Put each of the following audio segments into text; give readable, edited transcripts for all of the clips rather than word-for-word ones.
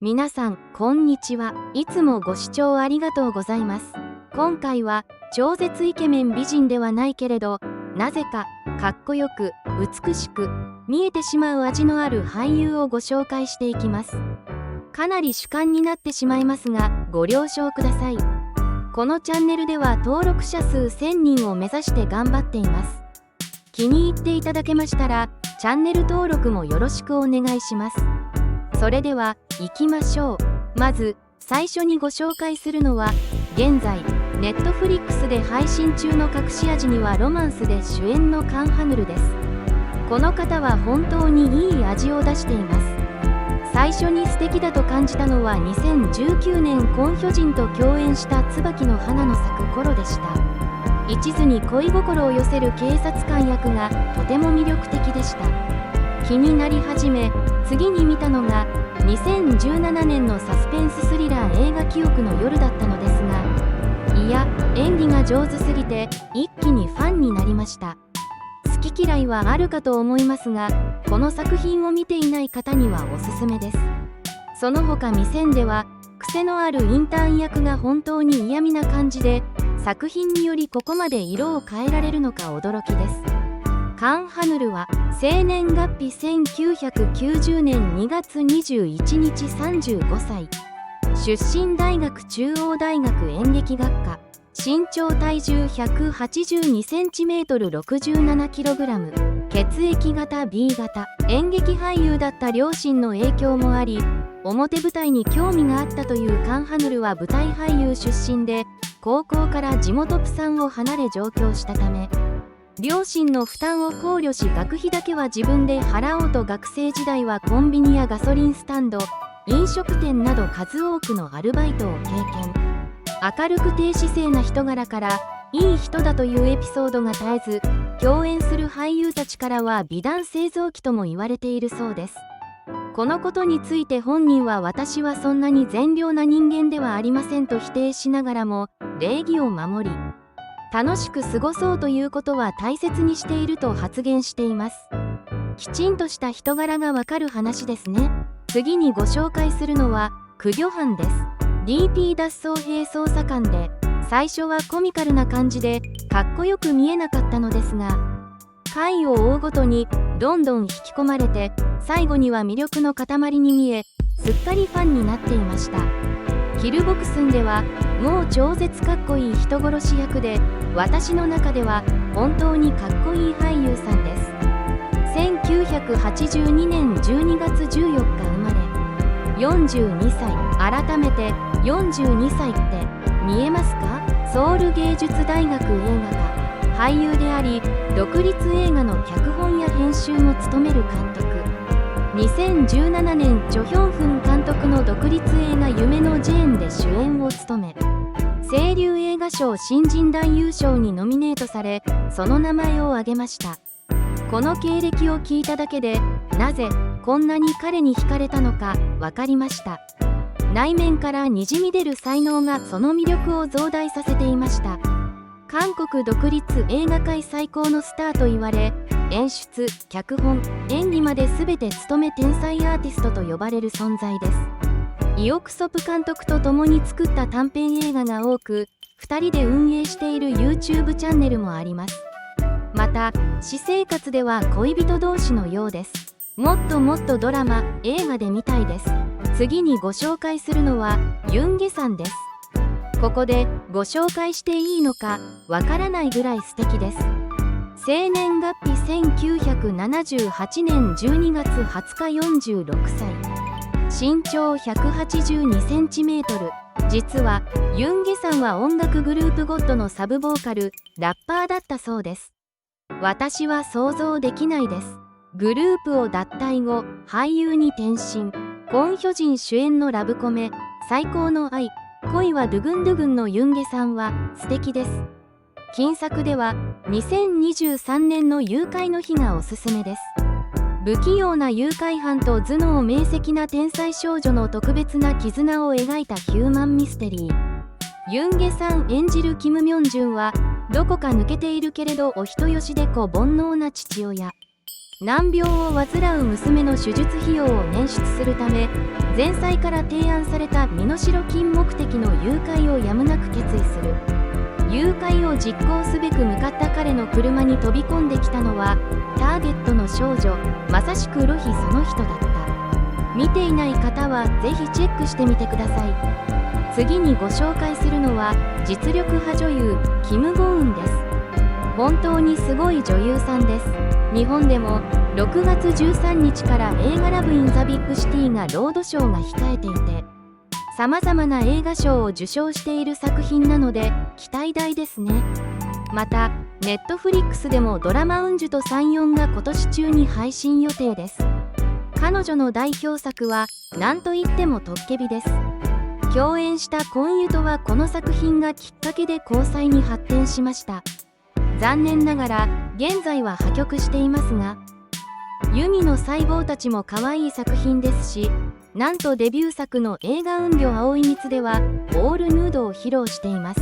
皆さんこんにちは。いつもご視聴ありがとうございます。今回は超絶イケメン美人ではないけれどなぜかかっこよく美しく見えてしまう味のある俳優をご紹介していきます。かなり主観になってしまいますがご了承ください。このチャンネルでは登録者数1000人を目指して頑張っています。気に入っていただけましたらチャンネル登録もよろしくお願いします。それでは行きましょう。まず最初にご紹介するのは現在Netflixで配信中の隠し味にはロマンスで主演のカン・ハヌルです。この方は本当にいい味を出しています。最初に素敵だと感じたのは2019年コン・ヒョジンと共演した椿の花の咲く頃でした。一途に恋心を寄せる警察官役がとても魅力的でした。気になり始め次に見たのが2017年のサスペンススリラー映画記憶の夜だったのですが、いや演技が上手すぎて一気にファンになりました。好き嫌いはあるかと思いますがこの作品を見ていない方にはおすすめです。その他未戦では癖のあるインターン役が本当に嫌味な感じで作品によりここまで色を変えられるのか驚きです。カン・ハヌルは生年月日1990年2月21日35歳。出身大学中央大学演劇学科。身長体重 182cm 67kg。血液型 B 型。演劇俳優だった両親の影響もあり表舞台に興味があったというカン・ハヌルは舞台俳優出身で高校から地元プサンを離れ上京したため両親の負担を考慮し学費だけは自分で払おうと学生時代はコンビニやガソリンスタンド、飲食店など数多くのアルバイトを経験。明るく低姿勢な人柄からいい人だというエピソードが絶えず共演する俳優たちからは美談製造機とも言われているそうです。このことについて本人は私はそんなに善良な人間ではありませんと否定しながらも礼儀を守り楽しく過ごそうということは大切にしていると発言しています。きちんとした人柄がわかる話ですね。次にご紹介するのはクギョハンです。 DP 脱走兵捜査官で最初はコミカルな感じでかっこよく見えなかったのですが回を追うごとにどんどん引き込まれて最後には魅力の塊に見えすっかりファンになっていました。キルボクスンではもう超絶かっこいい人殺し役で私の中では本当にかっこいい俳優さんです。1982年12月14日生まれ42歳。改めて42歳って見えますか？ソウル芸術大学映画科俳優であり独立映画の脚本や編集も務める監督。2017年チョ・ヒョンフン監督の独立映画夢のジェーンで主演を務め青龍映画賞新人男優賞にノミネートされその名前を挙げました。この経歴を聞いただけでなぜこんなに彼に惹かれたのか分かりました。内面からにじみ出る才能がその魅力を増大させていました。韓国独立映画界最高のスターと言われ演出、脚本、演技まで全て務め天才アーティストと呼ばれる存在です。イオクソプ監督と共に作った短編映画が多く2人で運営している YouTube チャンネルもあります。また私生活では恋人同士のようです。もっともっとドラマ、映画で見たいです。次にご紹介するのはユン・ゲさんです。ここでご紹介していいのかわからないぐらい素敵です。生年月日1978年12月20日46歳。身長 182cm。実はユン・ゲさんは音楽グループゴッドのサブボーカル、ラッパーだったそうです。私は想像できないです。グループを脱退後俳優に転身。コン・ヒョジン主演のラブコメ最高の愛恋はドゥグンドゥグンのユン・ゲさんは素敵です。近作では2023年の誘拐の日がおすすめです。不器用な誘拐犯と頭脳明晰な天才少女の特別な絆を描いたヒューマンミステリー。ユン・ゲさん演じるキム・ミョンジュンはどこか抜けているけれどお人よしで煩悩な父親。難病を患う娘の手術費用を捻出するため、前妻から提案された身代金目的の誘拐をやむなく決意する。誘拐を実行すべく向かった彼の車に飛び込んできたのはターゲットの少女、まさしくロヒその人だった。見ていない方はぜひチェックしてみてください。次にご紹介するのは実力派女優キム・ゴウンです。本当にすごい女優さんです。日本でも6月13日から映画ラブ・イン・ザ・ビッグ・シティがロードショーが控えていて、さまざまな映画賞を受賞している作品なので期待大ですね。またネットフリックスでもドラマ「うんじゅと34」が今年中に配信予定です。彼女の代表作は何といってもトッケビです。共演した婚湯とはこの作品がきっかけで交際に発展しました。残念ながら現在は破局していますが、ユミの細胞たちも可愛い作品ですし、なんとデビュー作の映画「うんびょ青い蜜」ではオールヌードを披露しています。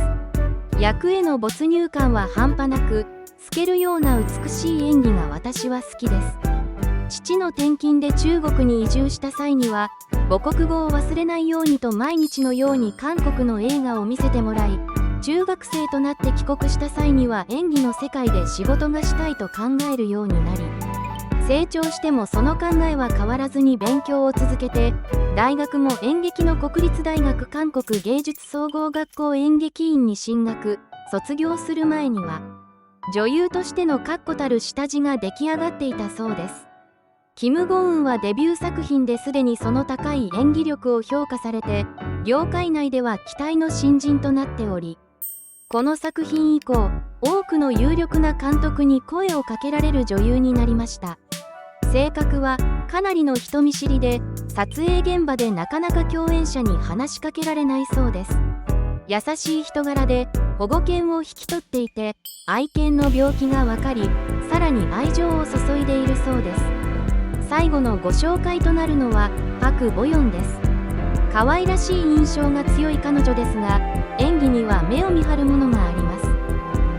役への没入感は半端なく、透けるような美しい演技が私は好きです。父の転勤で中国に移住した際には母国語を忘れないようにと毎日のように韓国の映画を見せてもらい、中学生となって帰国した際には演技の世界で仕事がしたいと考えるようになり、成長してもその考えは変わらずに勉強を続けて、大学も演劇の国立大学韓国芸術総合学校演劇院に進学。卒業する前には女優としての確固たる下地が出来上がっていたそうです。キム・ゴウンはデビュー作品ですでにその高い演技力を評価されて、業界内では期待の新人となっており、この作品以降多くの有力な監督に声をかけられる女優になりました。性格はかなりの人見知りで、撮影現場でなかなか共演者に話しかけられないそうです。優しい人柄で保護犬を引き取っていて、愛犬の病気が分かり、さらに愛情を注いでいるそうです。最後のご紹介となるのはパク・ボヨンです。可愛らしい印象が強い彼女ですが、演技には目を見張るものがありま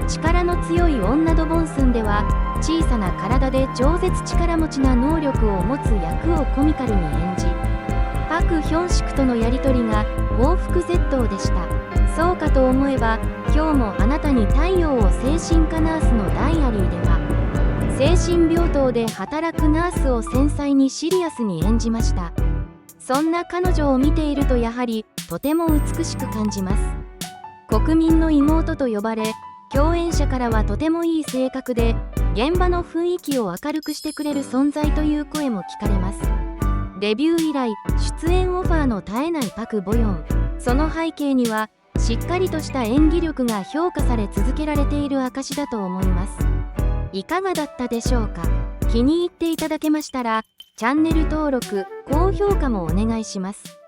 す。力の強い女ドボンスンでは、小さな体で超絶力持ちな能力を持つ役をコミカルに演じ、パク・ヒョンシクとのやり取りが報復絶倒でした。そうかと思えば、今日もあなたに太陽を精神科ナースのダイアリーでは、精神病棟で働くナースを繊細にシリアスに演じました。そんな彼女を見ているとやはりとても美しく感じます。国民の妹と呼ばれ、共演者からはとてもいい性格で現場の雰囲気を明るくしてくれる存在という声も聞かれます。デビュー以来出演オファーの絶えないパク・ボヨン。その背景にはしっかりとした演技力が評価され続けられている証だと思います。いかがだったでしょうか。気に入っていただけましたらチャンネル登録、高評価もお願いします。